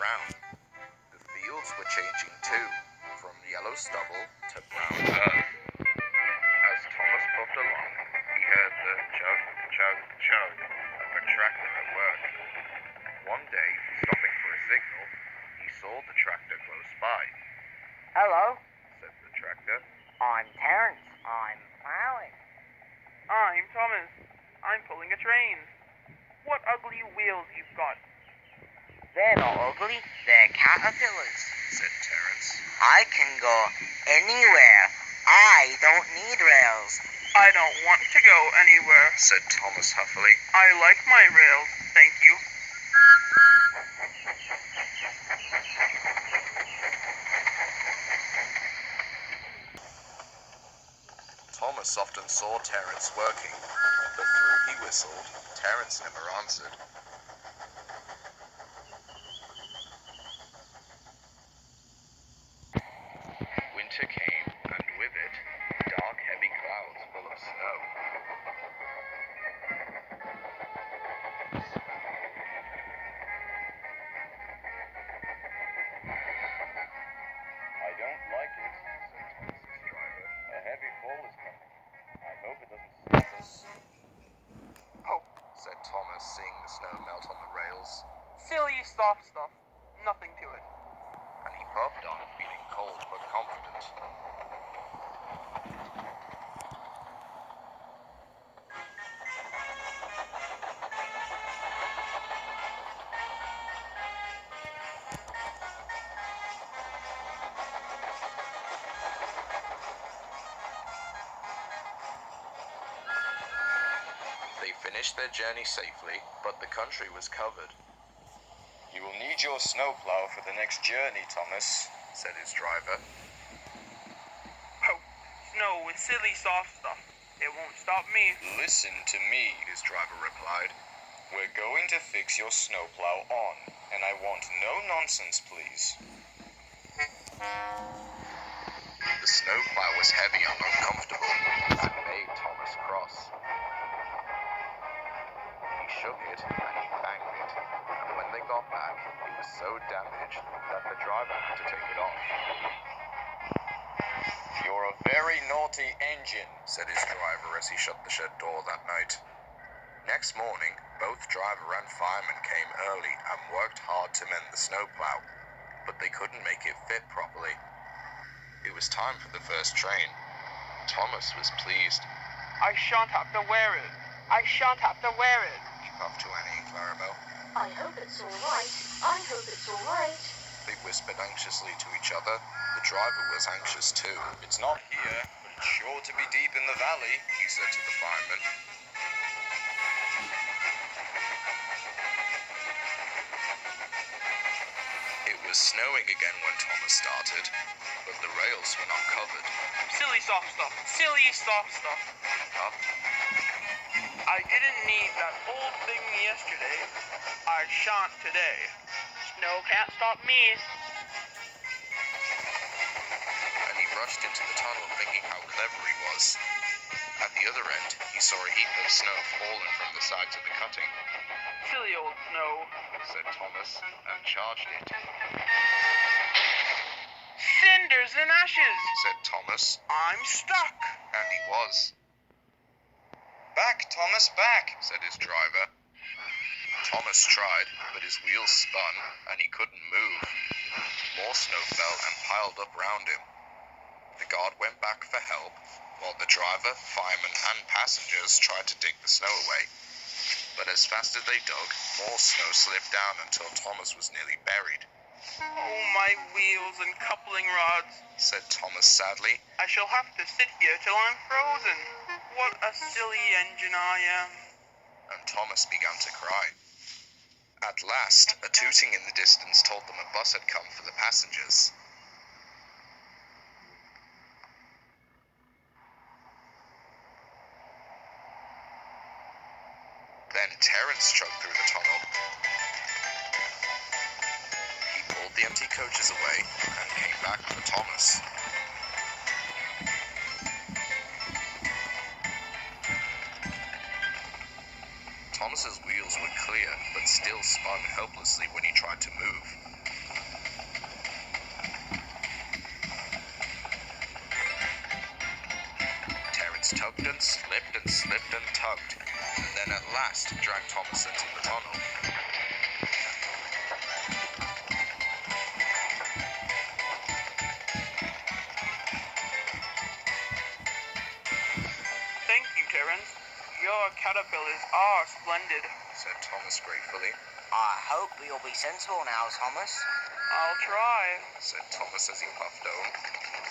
brown. The fields were changing too, from yellow stubble to brown earth. As Thomas puffed along, he heard the chug, chug, chug of a tractor at work. One day, stopping for a signal, he saw the tractor close by. Hello, Said the tractor. I'm Terrence. I'm plowing. I'm Thomas. I'm pulling a train. What ugly wheels you've got. They're not ugly, they're caterpillars. Said Terrence. I can go anywhere. I don't need rails. I don't want to go anywhere. Said Thomas huffily. I like my rails, thank you. Thomas often saw Terrence working, but through he whistled, Terrence never answered. Winter came, and with it, dark, heavy clouds full of snow. I don't like it, said Thomas's driver. A heavy fall is coming. I hope it doesn't stop us. Oh, Said Thomas, seeing the snow melt on the rails, silly soft stuff. Nothing to it. and he puffed on, feeling cold but confident. They finished their journey safely, but the country was covered. You will need your snowplow for the next journey, Thomas, said his driver. Oh, snow is silly soft stuff. It won't stop me. Listen to me, his driver replied. We're going to fix your snowplow on, and I want no nonsense, please. The snowplow was heavy and uncomfortable, and made Thomas cross. He shook it and he banged it, and when they got back, it was so damaged that the driver had to take it off. You're a very naughty engine, said his driver as he shut the shed door that night. Next morning, both driver and fireman came early and worked hard to mend the snowplow, but they couldn't make it fit properly. It was time for the first train. Thomas was pleased. I shan't have to wear it. I shan't have to wear it. He puffed to Annie and Clarabelle. I hope it's all right. I hope it's all right. They whispered anxiously to each other. The driver was anxious too. It's not here, but it's sure to be deep in the valley, he said to the fireman. It was snowing again when Thomas started, but the rails were not covered. Silly soft stuff. Silly soft stuff. Up, I didn't need that old thing yesterday. I shan't today. Snow can't stop me. and he rushed into the tunnel thinking how clever he was. At the other end, he saw a heap of snow fallen from the sides of the cutting. Silly old snow. Said Thomas, and charged it. Cinders and ashes. Said Thomas, I'm stuck. and he was. Back, Thomas, back, said his driver. Thomas tried, but his wheels spun, and he couldn't move. More snow fell and piled up round him. The guard went back for help, while the driver, fireman, and passengers tried to dig the snow away. But as fast as they dug, more snow slipped down until Thomas was nearly buried. Oh, my wheels and coupling rods. Said Thomas sadly. I shall have to sit here till I'm frozen. What a silly engine I am. And Thomas began to cry. At last, a tooting in the distance told them a bus had come for the passengers. Then Terrence chugged through the tunnel. He pulled the empty coaches away and came back for Thomas. Thomas's wheels were clear, but still spun helplessly when he tried to move. tugged and slipped and slipped and tugged, and then at last dragged Thomas into the tunnel. Thank you, Terrence. Your caterpillars are splendid. Said Thomas gratefully. I hope you'll be sensible now, Thomas. I'll try. Said Thomas as he puffed on.